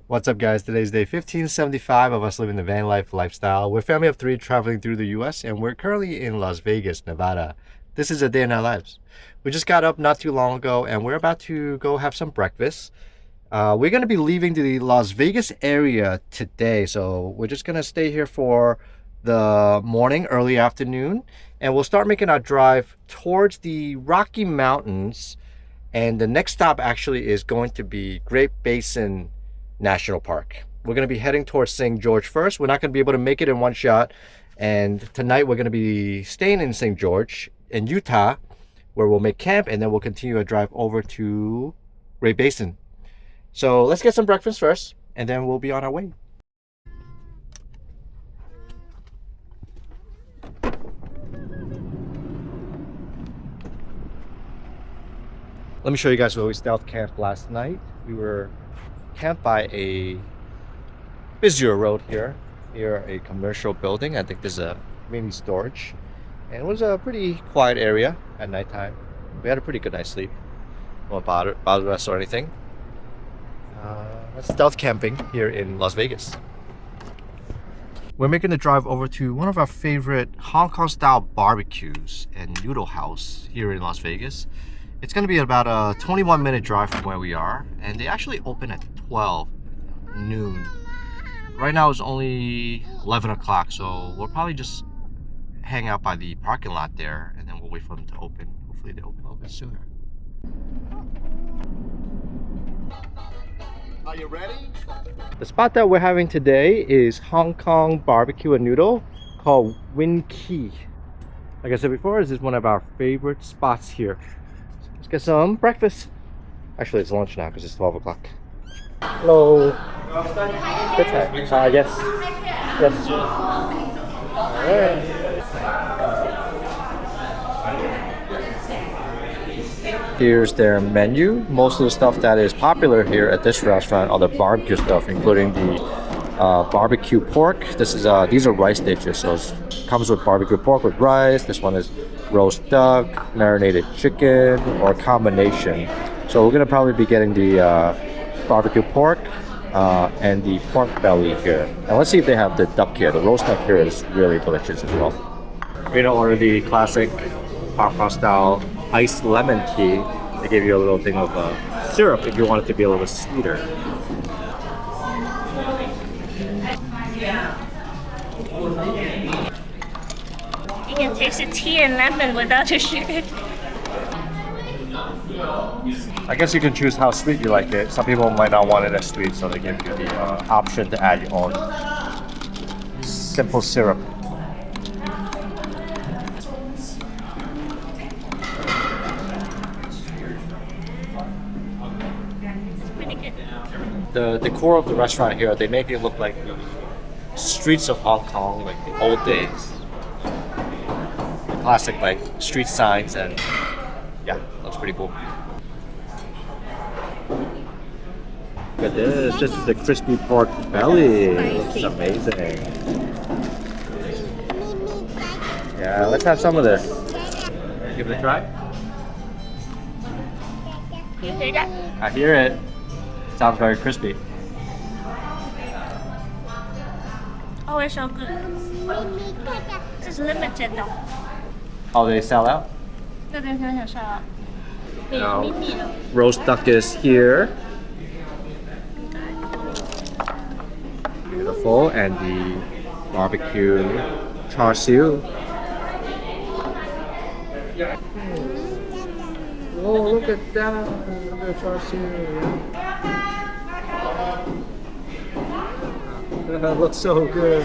What's up, guys? Today's day 1575 of us living the van life lifestyle. We're a family of 3 traveling through the US, and we're currently in Las Vegas, Nevada. This is a day in our lives. We just got up not too long ago, and we're about to go have some breakfast. We're going to be leaving the Las Vegas area today, so we're just going to stay here for the morning, early afternoon, and we'll start making our drive towards the Rocky Mountains. And the next stop actually is going to be Great Basin National Park. We're going to be heading towards St. George first. We're not going to be able to make it in one shot, and tonight we're going to be staying in St. George in Utah, where we'll make camp, and then we'll continue a drive over to Great Basin. So let's get some breakfast first, and then we'll be on our way. Let me show you guys where we stealth camped last night. We were camped by a busier road here near a commercial building. I think there's a mini storage, and it was a pretty quiet area at nighttime. We had a pretty good night's sleep. Won't bother us or anything. That's stealth camping here in Las Vegas. We're making the drive over to one of our favorite Hong Kong style barbecues and Noodle house here in Las Vegas. It's going to be about a 21-minute drive from where we are, and they actually open at 12 noon. Right now it's only 11 o'clock, so we'll probably just hang out by the parking lot there, and then we'll wait for them to open. Hopefully they open a little bit sooner. Are you ready? The spot that we're having today is Hong Kong BBQ and Noodle called Win Kee. Like I said before, this is one of our favorite spots here. So let's get some breakfast. Actually, it's lunch now because it's 12 o'clock. Hello. Good time. Yes. Yes. Alright. Here's their menu. Most of the stuff that is popular here at this restaurant are the barbecue stuff, including the barbecue pork. These are rice dishes, so it comes with barbecue pork with rice. This one is roast duck, marinated chicken, or a combination. So we're gonna probably be getting the barbecue pork and the pork belly here. And let's see if they have the duck here. The roast duck here is really delicious as well. We're gonna order the classic Hong Kong style iced lemon tea. They give you a little thing of syrup if you want it to be a little bit sweeter. You can taste the tea and lemon without the sugar. I guess you can choose how sweet you like it. Some people might not want it as sweet, so they give you the option to add your own simple syrup. The decor of the restaurant here, they make it look like the streets of Hong Kong, like the old days. The classic like street signs, and yeah, looks pretty cool. Look at this. This is the crispy pork belly. It's amazing. Yeah, let's have some of this. Give it a try. You hear that? I hear it. Sounds very crispy. Oh, it's so good. It's limited though. Oh, they sell out? 这边想吃啊， No. 秘密的。 Roast duck is here. Beautiful. And the barbecue char siu. Oh, look at that. Look at char siu. That looks so good.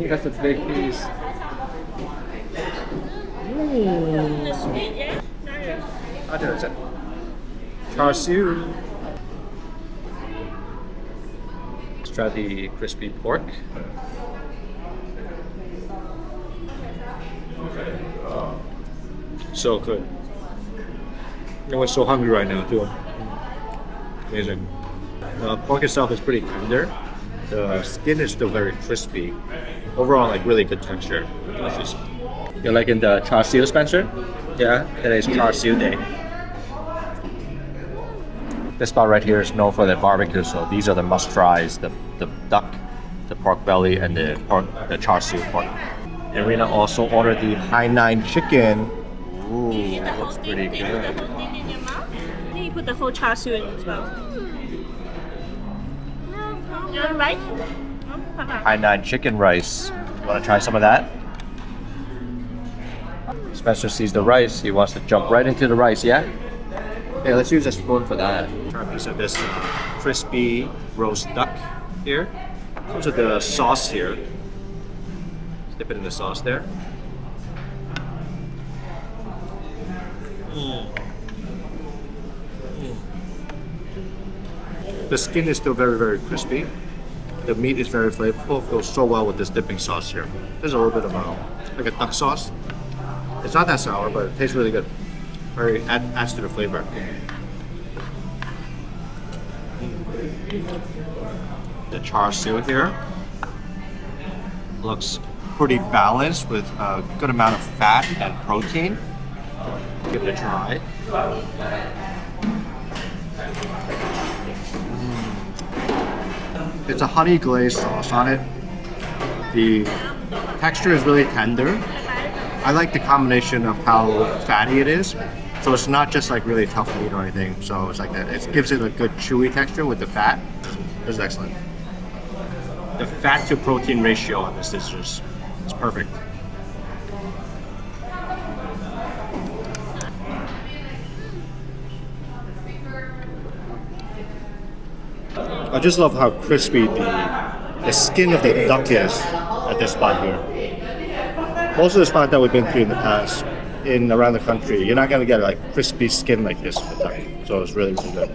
That's a big piece. Sweet, yeah. Char siu. Let's try the crispy pork. So good. I was so hungry right now too. Amazing. The pork itself is pretty tender. The skin is still very crispy. Overall, like really good texture. Delicious. You're liking the char siu, Spencer? Yeah, today's char siu day. This spot right here is known for their barbecue, so these are the must tries: the duck, the pork belly, and the char siu pork. And Rena also ordered the Hainan chicken. Ooh, that looks pretty good. Then you put the whole char siu in as well. You want rice? Hainan chicken rice. You want to try some of that? Spencer sees the rice. He wants to jump right into the rice. Yeah. Okay, let's use a spoon for that. Try a piece of this crispy roast duck here. Comes with the sauce here. Dip it in the sauce there. The skin is still very, very crispy. The meat is very flavorful. Goes so well with this dipping sauce here. There's a little bit of like a duck sauce. It's not that sour, but it tastes really good. Adds to the flavor. The char siu here looks pretty balanced with a good amount of fat and protein. Give it a try. It's a honey glazed sauce on it. The texture is really tender. I like the combination of how fatty it is. So it's not just like really tough meat or anything. So it's like that. It gives it a good chewy texture with the fat. This is excellent. The fat to protein ratio on this is just, it's perfect. I just love how crispy the skin of the duck is at this spot here. Most of the spots that we've been to in the past, around the country, you're not gonna get like crispy skin like this with the duck. So it's really, really good.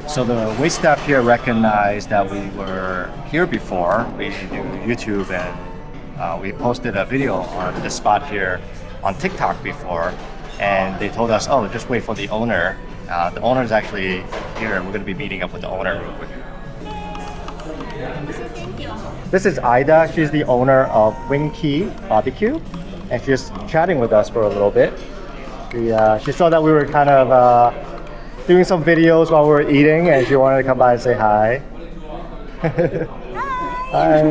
So the waitstaff here recognized that we were here before. We do YouTube and we posted a video on this spot here on TikTok before, and they told us, oh, just wait for the owner. The owner is actually here, and we're going to be meeting up with the owner real quick. This is Ida. She's the owner of Win Kee BBQ, and she's chatting with us for a little bit. She saw that we were kind of doing some videos while we were eating, and she wanted to come by and say hi. Hi.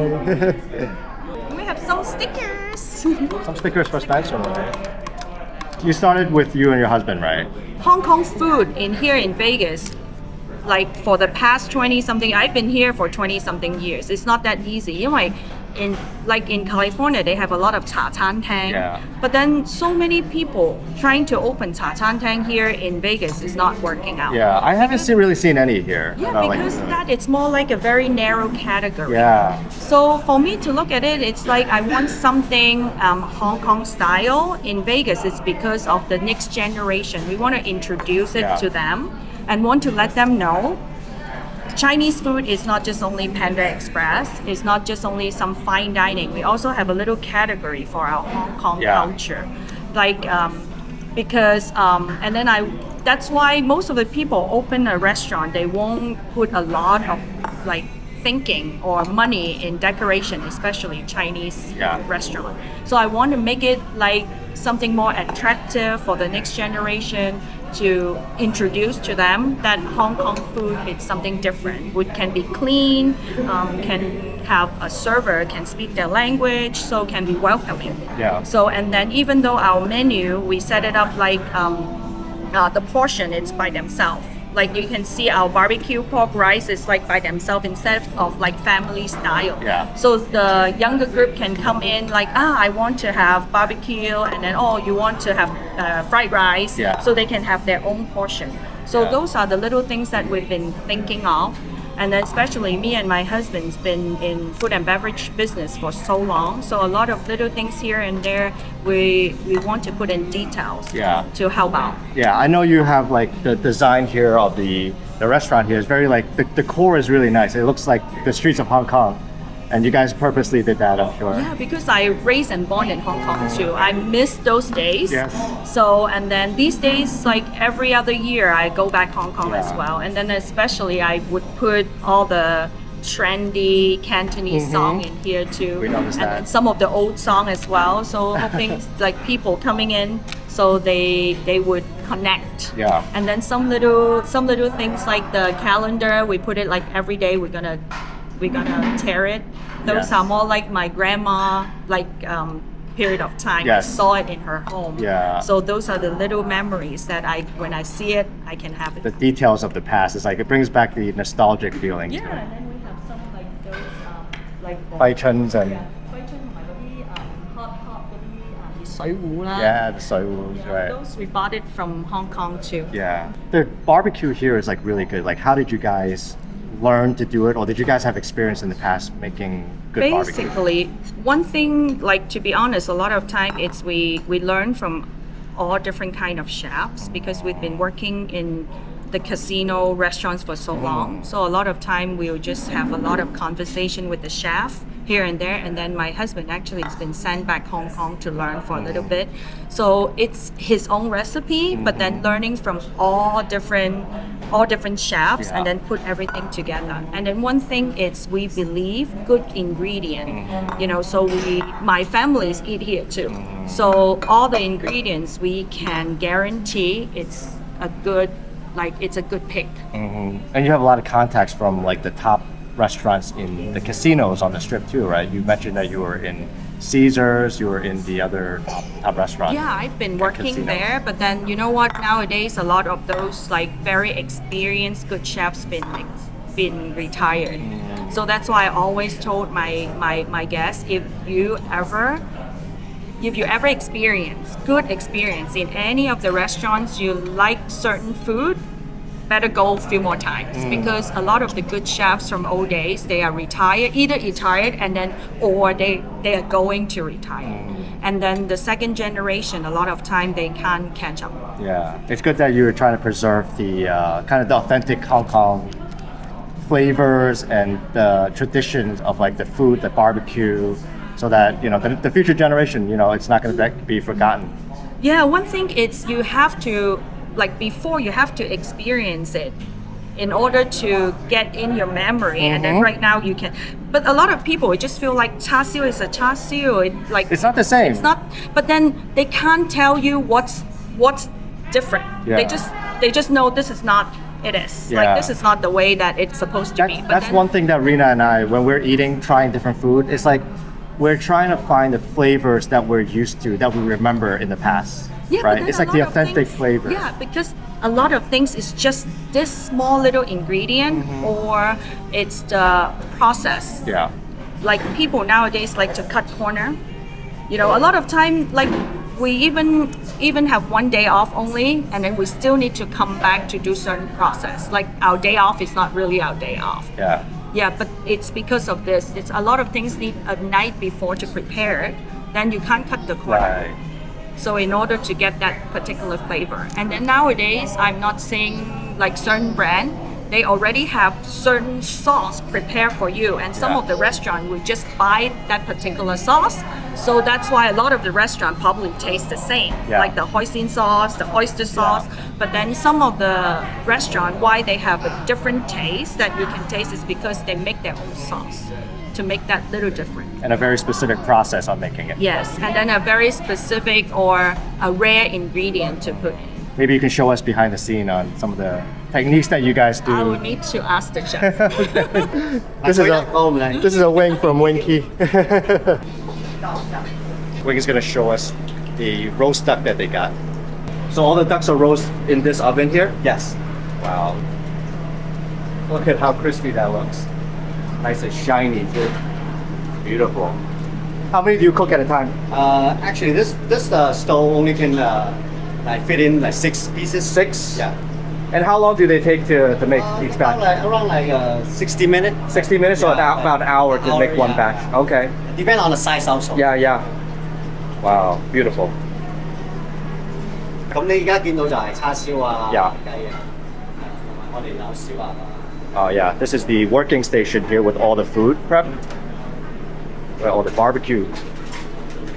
We have some stickers. Some stickers for Spencer. You started with you and your husband, right? Hong Kong food in here in Vegas, like for the past 20 something, I've been here for 20 something years. It's not that easy. You know, in California, they have a lot of cha chan tang. Yeah. But then so many people trying to open cha chan tang here in Vegas is not working out. Yeah, I haven't really seen any here. Yeah, because that it's more like a very narrow category. Yeah. So for me to look at it, it's like I want something Hong Kong style in Vegas. It's because of the next generation. We want to introduce it to them and want to let them know Chinese food is not just only Panda Express. It's not just only some fine dining. We also have a little category for our Hong Kong culture, like because and then that's why most of the people open a restaurant. They won't put a lot of like thinking or money in decoration, especially Chinese restaurant. So I want to make it like something more attractive for the next generation, to introduce to them that Hong Kong food is something different. It can be clean, can have a server, can speak their language, so can be welcoming. Yeah. So and then even though our menu, we set it up like the portion, it's by themselves. Like you can see our barbecue pork rice is like by themselves instead of like family style. Yeah. So the younger group can come in like, I want to have barbecue, and then you want to have fried rice. Yeah. So they can have their own portion. So those are the little things that we've been thinking of. And then especially me and my husband's been in food and beverage business for so long. So a lot of little things here and there we want to put in details to help out. Yeah, I know you have like the design here of the restaurant here is very like, the core is really nice. It looks like the streets of Hong Kong. And you guys purposely did that, I'm sure. Yeah, because I raised and born in Hong Kong too. I miss those days. Yes. So, and then these days, like every other year, I go back Hong Kong as well. And then especially I would put all the trendy Cantonese song in here too. We noticed and that. then some of the old song as well. So hoping like people coming in so they would connect. Yeah. And then some little things like the calendar, we put it like every day we're gonna tear it. Those Yes. are more like my grandma period of time. Yes. I saw it in her home. Yeah. So those are the little memories that when I see it, I can have it. The details of the past is like it brings back the nostalgic feeling. Yeah, and then we have some like those like the 揮春 and 揮春同埋嗰啲hot 嗰啲熱水壺啦。 yeah, the soy woos, right? Those we bought it from Hong Kong too. Yeah. The barbecue here is like really good. Like, how did you guys learn to do it, or did you guys have experience in the past making good barbecue? Basically, one thing, like to be honest, a lot of time it's we learn from all different kind of chefs because we've been working in the casino restaurants for so long. So a lot of time we'll just have a lot of conversation with the chef here and there, and then my husband actually has been sent back Hong Kong to learn for a little bit. So it's his own recipe, but then learning from all different chefs Yeah. and then put everything together. And then one thing is we believe good ingredient, you know, so my families eat here too. So all the ingredients we can guarantee it's a good pick. And you have a lot of contacts from like the top restaurants in the casinos on the strip too, right? You mentioned that you were in Caesars, you were in the other top restaurant. Yeah, I've been working casinos. there, but then you know what? Nowadays, a lot of those like very experienced good chefs been retired. So that's why I always told my guests, if you ever experience good experience in any of the restaurants you like certain food, better go a few more times because a lot of the good chefs from old days, they are either retired and then or they are going to retire. And then the second generation, a lot of time they can't catch up. Yeah, it's good that you're trying to preserve the kind of the authentic Hong Kong flavors and the traditions of like the food, the barbecue, so that you know the future generation, you know, it's not going to be forgotten. Yeah, one thing is you have to, like before you have to experience it in order to get in your memory, and then right now you can. But a lot of people just feel like char siu is a char siu. It's not the same. It's not. But then they can't tell you what's different. Yeah. They just know this is not. It is Yeah. like this is not the way that it's supposed to be. But That's then, one thing that Rena and I, when we're eating, trying different food, it's like we're trying to find the flavors that we're used to, that we remember in the past. Yeah, but right? then It's a like the lot of authentic things- flavors. Yeah, because a lot of things is just this small little ingredient or it's the process. Yeah. Like people nowadays like to cut corner. You know, a lot of time like we even have one day off only, and then we still need to come back to do certain process. Like our day off is not really our day off. Yeah. Yeah, but it's because of this. It's a lot of things need a night before to prepare it. Then you can't cut the corner. Right. So in order to get that particular flavor. And then nowadays, I'm not saying like certain brand, they already have certain sauce prepared for you. And some Yeah. of the restaurant will just buy that particular sauce. So that's why a lot of the restaurant probably taste the same. Yeah. Like the hoisin sauce, the oyster sauce. But then some of the restaurant, why they have a different taste that you can taste is because they make their own sauce to make that little different. And a very specific process on making it. Yes, and then a very specific or a rare ingredient to put in. Maybe you can show us behind the scene on some of the techniques that you guys do. I will need to ask the chef. This is a wing from Win Kee. Wing is gonna show us the roast duck that they got. So all the ducks are roast in this oven here? Yes. Wow. Look at how crispy that looks. Nice and shiny too. Beautiful. How many do you cook at a time? Actually, this stove only can like fit in like 6 pieces. 6? Yeah. And how long do they take to make each batch? Around 60 minutes. 60 minutes or Yeah, about an hour to hour, make one yeah. batch? Okay. Depend on the size also. Yeah. Wow, beautiful. 咁你而家見到就係叉燒啊、 Yeah. 雞啊，我哋有燒鴨啊。 Oh yeah, this is the working station here with all the food prep, where all the barbecue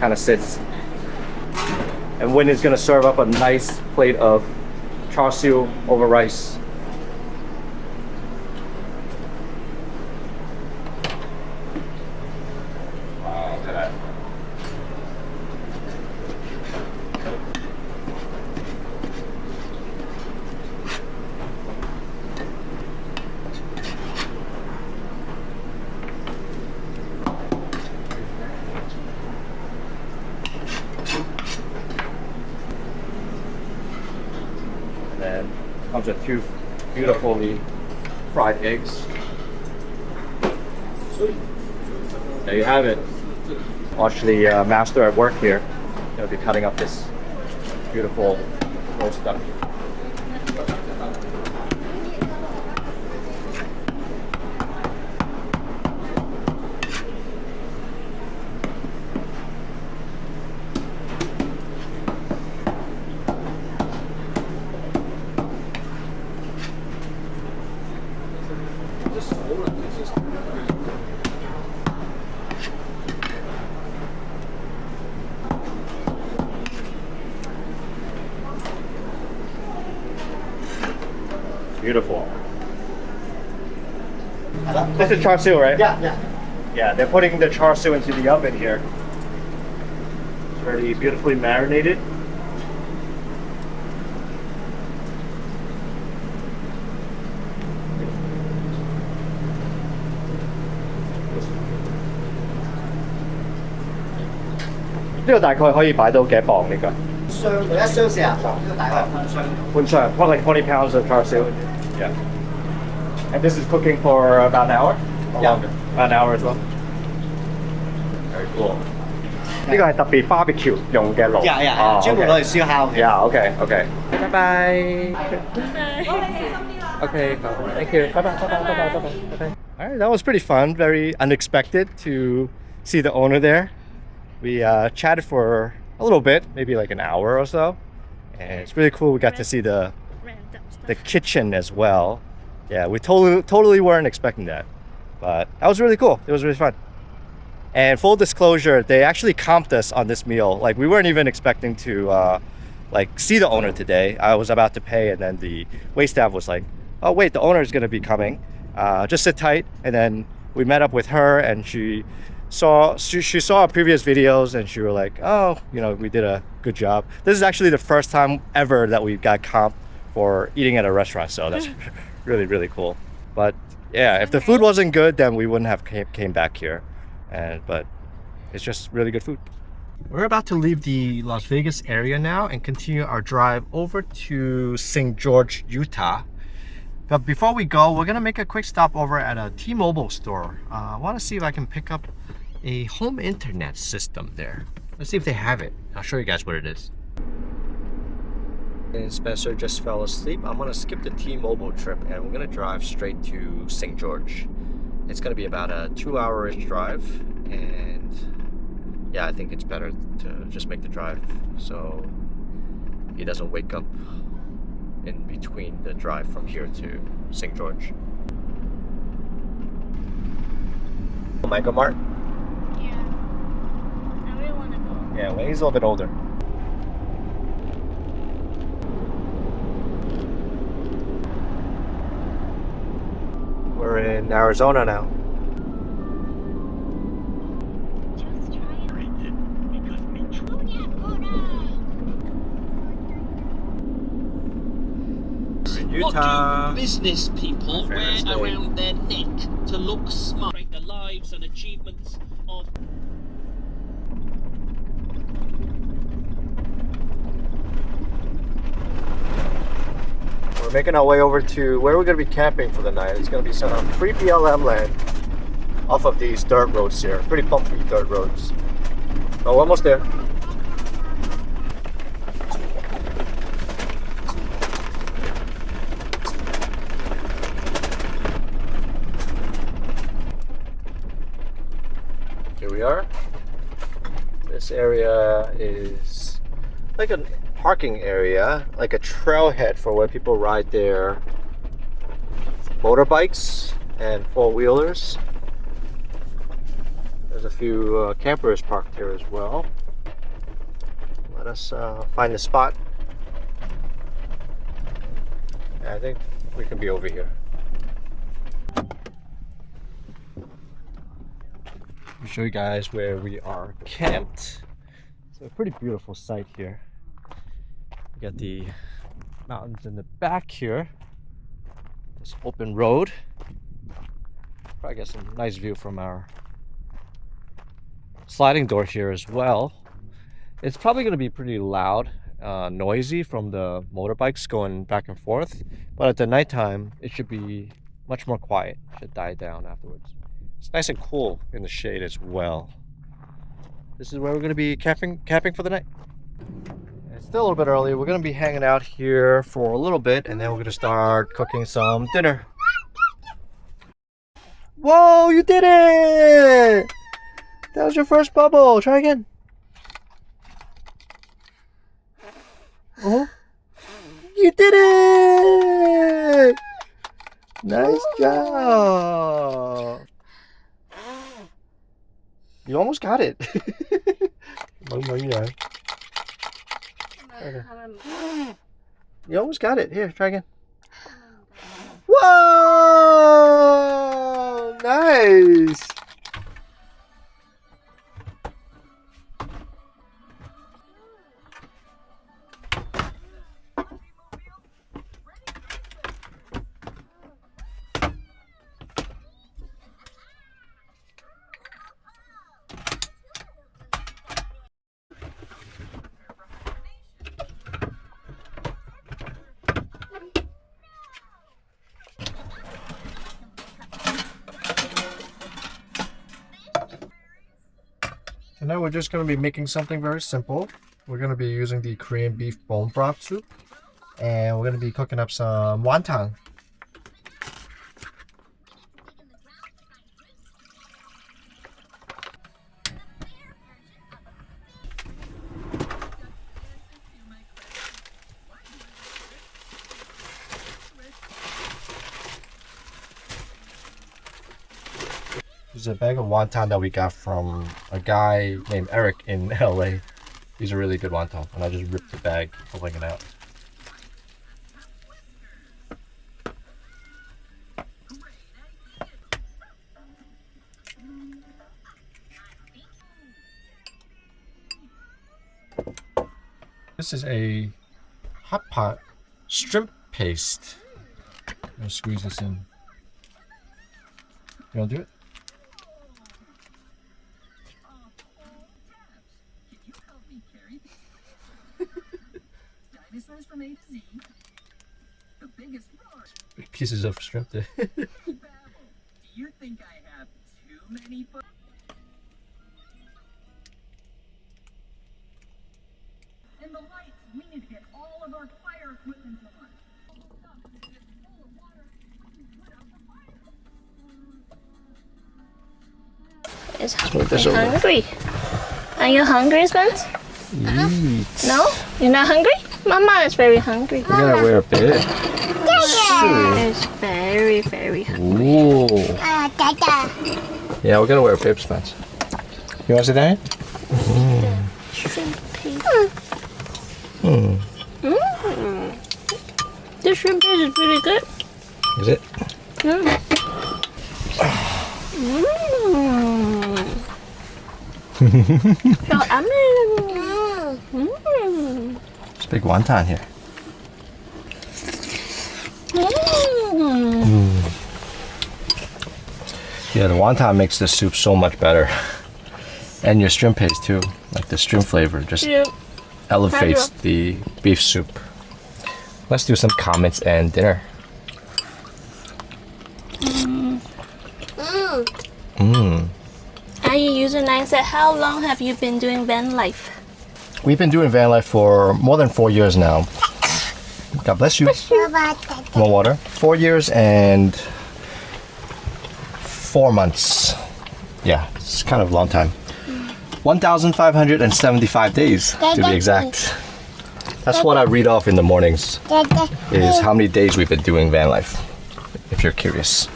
kind of sits. And Win is gonna serve up a nice plate of char siu over rice. Wow, look at that. comes with 2 beautifully fried eggs. There you have it. Watch the master at work here. He'll be cutting up this beautiful roast duck. Beautiful. This is char siu, right? Yeah. Yeah, they're putting the char siu into the oven here. It's already beautifully marinated. This 大概可以擺到幾磅呢個？一箱40磅，呢個大概半箱。Like 20 pounds of char siu. Yeah. And this is cooking for about an hour? Or Yeah. longer? About an hour as well. Very cool. 呢個係特別 barbecue 用嘅爐。專門攞嚟燒烤嘅。Yeah, okay, okay. Bye bye. Okay, thank you. Bye bye, bye bye, bye bye, bye bye, bye. All right, that was pretty fun. Very unexpected to see the owner there. We chatted for a little bit, maybe like an hour or so. And it's really cool. We got to see the kitchen as well. Yeah, we totally weren't expecting that. But that was really cool. It was really fun. And full disclosure, they actually comped us on this meal. Like we weren't even expecting to like see the owner today. I was about to pay, and then the waitstaff was like, "Oh wait, the owner is gonna be coming. Just sit tight." And then we met up with her, and she saw our previous videos, and she were like, "Oh, you know, we did a good job." This is actually the first time ever that we got comped for eating at a restaurant, so that's really cool. But yeah, if the food wasn't good, then we wouldn't have came back here. But it's just really good food. We're about to leave the Las Vegas area now and continue our drive over to St. George, Utah. But before we go, we're gonna make a quick stop over at a T-Mobile store. I want to see if I can pick up a home internet system there. Let's see if they have it. I'll show you guys what it is. And Spencer just fell asleep. I'm gonna skip the T-Mobile trip and we're gonna drive straight to St. George. It's gonna be about a 2-hour-ish drive, and yeah, I think it's better to just make the drive so he doesn't wake up in between the drive from here to St. George. Michael Mart? Yeah. I really want to go. Yeah, well, he's a little bit older. We're in Arizona now. Just try it. Utah. What do business people wear Fair state. around their neck to look smart? The lives and achievements of... We're making our way over to where we're going to be camping for the night. It's going to be some free BLM land off of these dirt roads here. Pretty bumpy dirt roads. Oh, we're almost there. Here we are. This area is like a parking area, like a trailhead for where people ride their motorbikes and four-wheelers. There's a few campers parked here as well. Let us find the spot. I think we can be over here. I'll show you guys where we are camped. It's a pretty beautiful site here. We got the mountains in the back here. This open road. Probably get some nice view from our sliding door here as well. It's probably going to be pretty loud noisy from the motorbikes going back and forth. But at the nighttime, it should be much more quiet. It should die down afterwards. It's nice and cool in the shade as well. This is where we're going to be camping for the night. It's still a little bit early. We're going to be hanging out here for a little bit, and then we're going to start cooking some dinner. Whoa, you did it! That was your first bubble. Try again. Oh, you did it! Nice job. You almost got it. You almost got it. Here, try again. Whoa! Nice. So now we're just going to be making something very simple. We're going to be using the Korean beef bone broth soup, and we're going to be cooking up some wonton. This is a bag of wonton that we got from a guy named Eric in LA. These are really good wonton, and I just ripped the bag, pulling it out. This is a hot pot shrimp paste. I'm gonna squeeze this in. You wanna do it? Big pieces of shrimp there. Do you think I have too many? And the lights, we need to get all of our fire equipment to run. Is hungry? Are you hungry, Spence? Eat. No? You're not hungry? Mama is very hungry. We're gonna wear a bit. It's very, very hungry. Ooh. Yeah, we're gonna wear a bib, Spence. You wanna sit down? Shrimp paste. The shrimp paste is really good. Is it? So It's big wonton here. Yeah, the wonton makes the soup so much better. And your shrimp paste too. Like the shrimp flavor just elevates the beef soup. Let's do some comments and dinner. Are you using nice? How long have you been doing van life? We've been doing van life for more than 4 years now. God bless you. More water. 4 years and 4 months. Yeah, it's kind of a long time. 1,575 days to be exact. That's what I read off in the mornings, is how many days we've been doing van life, if you're curious.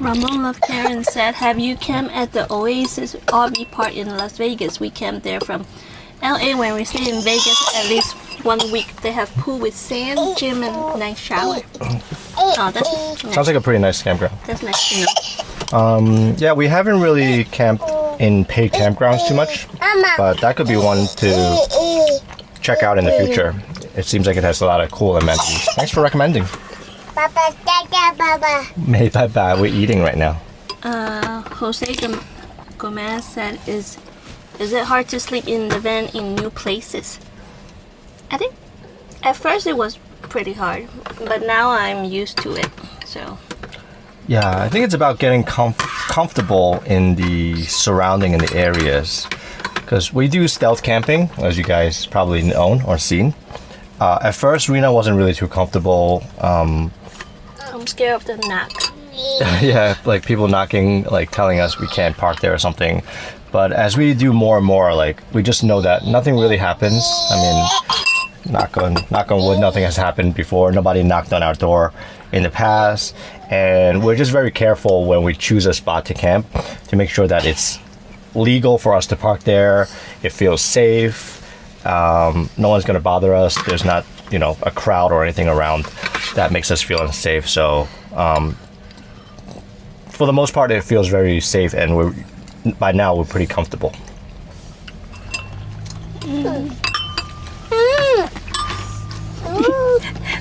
Ramon Love Karen said, have you camped at the Oasis RV Park in Las Vegas? We camped there from LA when we stayed in Vegas at least 1 week. They have pool with sand, gym, and nice shower. Oh, that's nice. Sounds like a pretty nice campground. That's nice to know. Yeah, we haven't really camped in paid campgrounds too much, but that could be one to check out in the future. It seems like it has a lot of cool amenities. Thanks for recommending. Baba, Baba. Bye-bye. We're eating right now. Jose Gomez said, is Is it hard to sleep in the van in new places? I think at first it was pretty hard, but now I'm used to it. So Yeah, I think it's about getting comfortable in the surrounding and the areas. Because we do stealth camping, as you guys probably know or seen. At first, Rena wasn't really too comfortable. I'm scared of the knock. Yeah, like people knocking, like telling us we can't park there or something. But as we do more and more, like we just know that nothing really happens. I mean, knock on wood, nothing has happened before. Nobody knocked on our door in the past, and we're just very careful when we choose a spot to camp to make sure that it's legal for us to park there. It feels safe. No one's gonna bother us. There's not, you know, a crowd or anything around that makes us feel unsafe. So for the most part, it feels very safe, and by now we're pretty comfortable.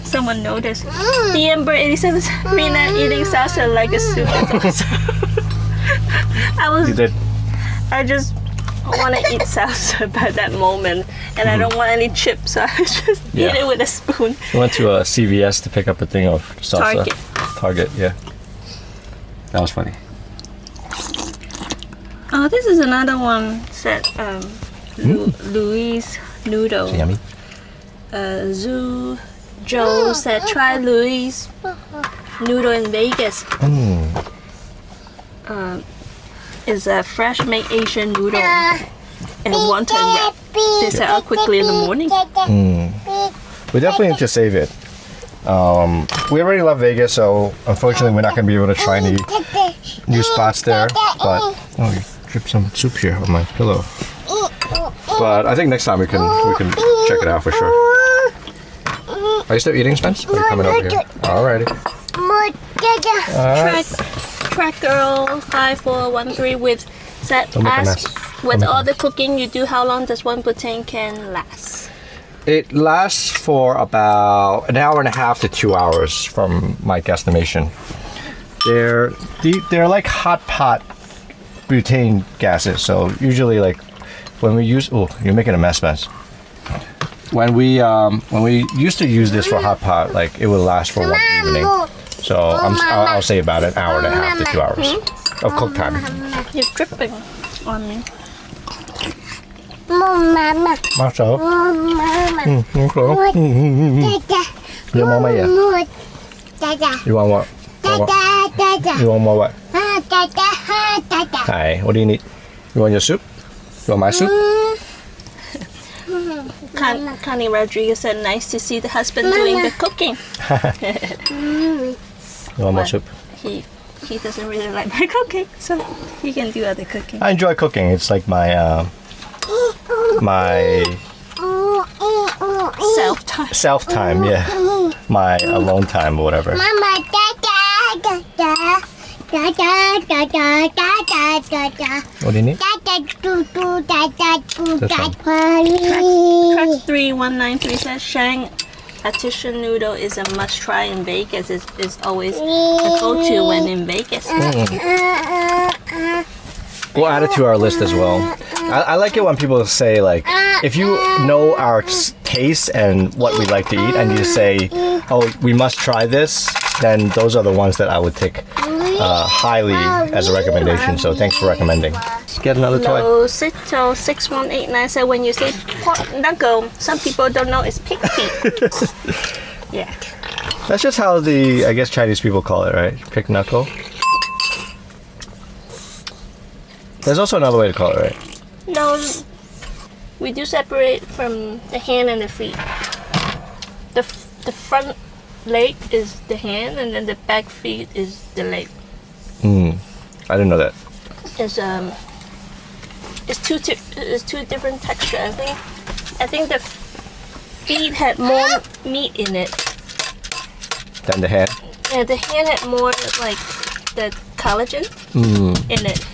Someone noticed. The Ember 87 Rena eating salsa like a soup. I just want to eat salsa by that moment, and I don't want any chips, so I just eat it with a spoon. We went to a CVS to pick up a thing of salsa. Target, yeah. That was funny. Oh, this is another one said Louis Noodle. Is it yummy? Zoo Joe said try Louis Noodle in Vegas. Is a fresh made Asian noodle in a wonton wrap. They set out quickly in the morning. We definitely need to save it. We already love Vegas, so unfortunately we're not going to be able to try any new spots there. But oh, you dripped some soup here on my pillow. But I think next time we can check it out for sure. Are you still eating, Spence? Are you coming over here? Alrighty. Track Girl 5413 with said ask with all the cooking you do, how long does one butane can last? It lasts for about an hour and a half to 2 hours from my guesstimation. They're like hot pot butane gases, so usually like when we use you're making a mess, Spence. When we used to use this for hot pot, like it would last for one evening. So I'll say about an hour and a half to 2 hours of cook time. You're dripping on me. Mama. Marshall. Mama. You want my You want what? You want more what? Hi, what do you need? You want your soup? You want my soup? Connie Rodriguez said, nice to see the husband doing the cooking. You want more soup? He doesn't really like my cooking, so he can do other cooking. I enjoy cooking. It's like my self time, yeah. My alone time or whatever. Mama, What do you need? Track 3193 says Shang Artisan noodle is a must try in Vegas. It's always a go-to when in Vegas. We'll add it to our list as well. I like it when people say, like, if you know our taste and what we like to eat, and you say, oh, we must try this, then those are the ones that I would take highly as a recommendation. So thanks for recommending. Let's get another toy. No, Sito 6189 said when you say pork knuckle, some people don't know it's pig feet. Yeah. That's just how I guess Chinese people call it, right? Pig knuckle. There's also another way to call it, right? No, we do separate from the hand and the feet. The front leg is the hand, and then the back feet is the leg. I didn't know that. It's two different texture. I think the feet had more meat in it Than the hand. Yeah, the hand had more like the collagen in it.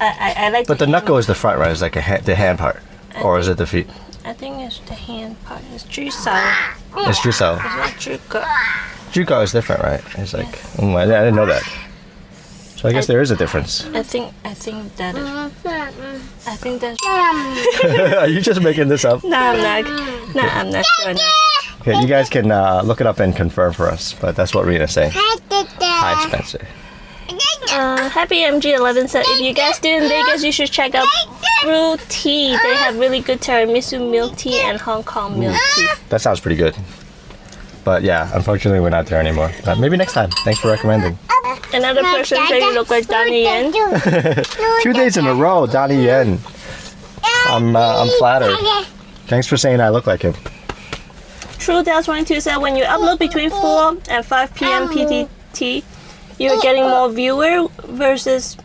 I like. But the knuckle is the front, right? It's like the hand part, or is it the feet? I think it's the hand part. It's jusao. It's jusao. It's not juka. Juka is different, right? It's like I didn't know that. So I guess there is a difference. I think that is. I think that's. Are you just making this up? No, I'm not. No, I'm not sure. No. Okay, you guys can look it up and confirm for us. But that's what Rena's saying. Hi, Spencer. Happy MG11 said, if you guys do in Vegas, you should check out Brew Tea. They have really good tiramisu milk tea and Hong Kong milk tea. That sounds pretty good. But yeah, unfortunately, we're not there anymore. But maybe next time. Thanks for recommending. Another person said you look like Donnie Yen. 2 days in a row, Donnie Yen. I'm flattered. Thanks for saying I look like him. TrueDale22 said, when you upload between 4 and 5 p.m. PTT, you're getting more viewer versus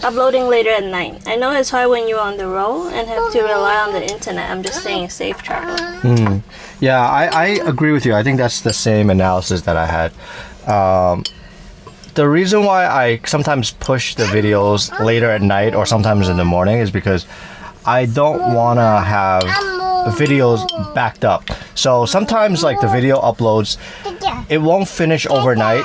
uploading later at night. I know it's hard when you're on the road and have to rely on the internet. I'm just saying safe travel. Yeah, I agree with you. I think that's the same analysis that I had. The reason why I sometimes push the videos later at night or sometimes in the morning is because I don't want to have videos backed up. So sometimes like the video uploads, it won't finish overnight.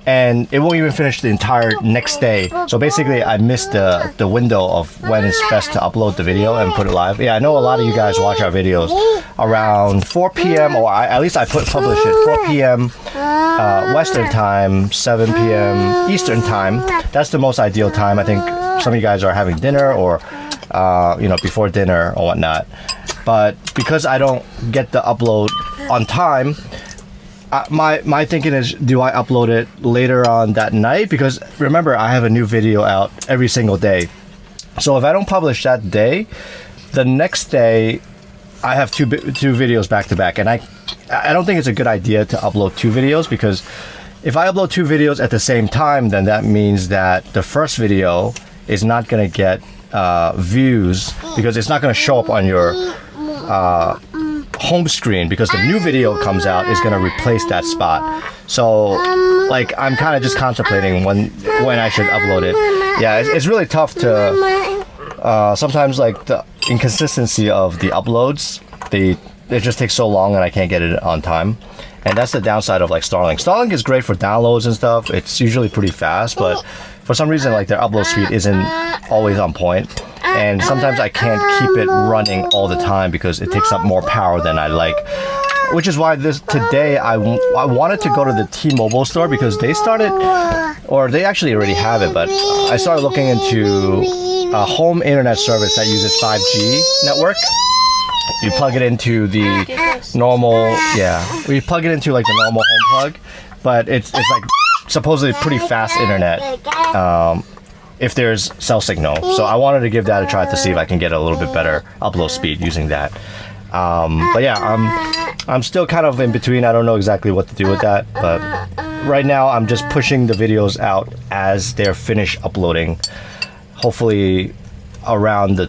And it won't even finish the entire next day. So basically, I missed the window of when it's best to upload the video and put it live. Yeah, I know a lot of you guys watch our videos around 4 p.m. or at least I publish it 4 p.m. Western time, 7 p.m. Eastern time. That's the most ideal time. I think some of you guys are having dinner or before dinner or whatnot. But because I don't get the upload on time, my thinking is, do I upload it later on that night? Because remember, I have a new video out every single day. So if I don't publish that day, the next day I have two videos back to back. And I don't think it's a good idea to upload 2 videos, because if I upload 2 videos at the same time, then that means that the first video is not going to get views, because it's not going to show up on your home screen, because the new video comes out is going to replace that spot. So like I'm kind of just contemplating when I should upload it. Yeah, it's really tough to sometimes like the inconsistency of the uploads, it just takes so long and I can't get it on time. And that's the downside of like Starlink. Starlink is great for downloads and stuff. It's usually pretty fast, but for some reason like their upload speed isn't always on point. And sometimes I can't keep it running all the time because it takes up more power than I like. Which is why today I wanted to go to the T-Mobile store, because they started, or they actually already have it, but I started looking into a home internet service that uses 5G network. You plug it into the normal, we plug it into like the normal home plug, but it's like supposedly pretty fast internet. If there's cell signal. So I wanted to give that a try to see if I can get a little bit better upload speed using that. But yeah, I'm still kind of in between. I don't know exactly what to do with that, but right now I'm just pushing the videos out as they're finished uploading, hopefully around the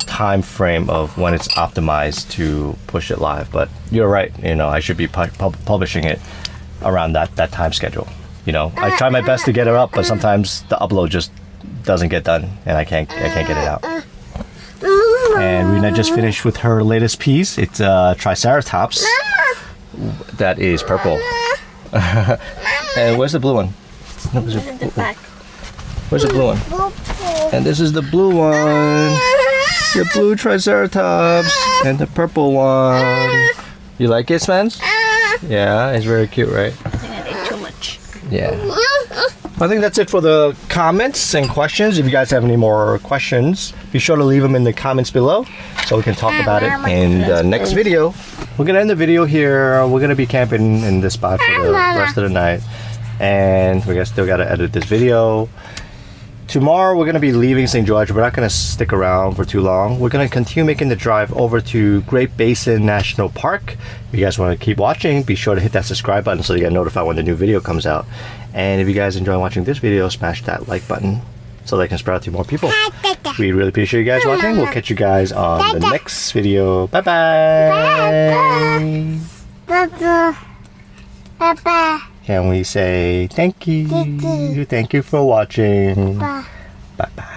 time frame of when it's optimized to push it live. But you're right, I should be publishing it around that time schedule. I try my best to get it up, but sometimes the upload just doesn't get done and I can't get it out. And Rena just finished with her latest piece. It's a Triceratops that is purple. And where's the blue one? No, In the back. Where's the blue one? And this is the blue one. The blue Triceratops and the purple one. You like it, Spence? Yeah, it's very cute, right? I think I ate too much. Yeah. I think that's it for the comments and questions. If you guys have any more questions, be sure to leave them in the comments below so we can talk about it in the next video. We're going to end the video here. We're going to be camping in this spot for the rest of the night. And we still got to edit this video. Tomorrow we're going to be leaving St. George. We're not going to stick around for too long. We're going to continue making the drive over to Great Basin National Park. If you guys want to keep watching, be sure to hit that subscribe button so you get notified when the new video comes out. And if you guys enjoy watching this video, smash that like button so they can spread out to more people. We really appreciate you guys watching. We'll catch you guys on the next video. Bye-bye. Bye-bye. Can we say thank you? Thank you for watching. Bye-bye.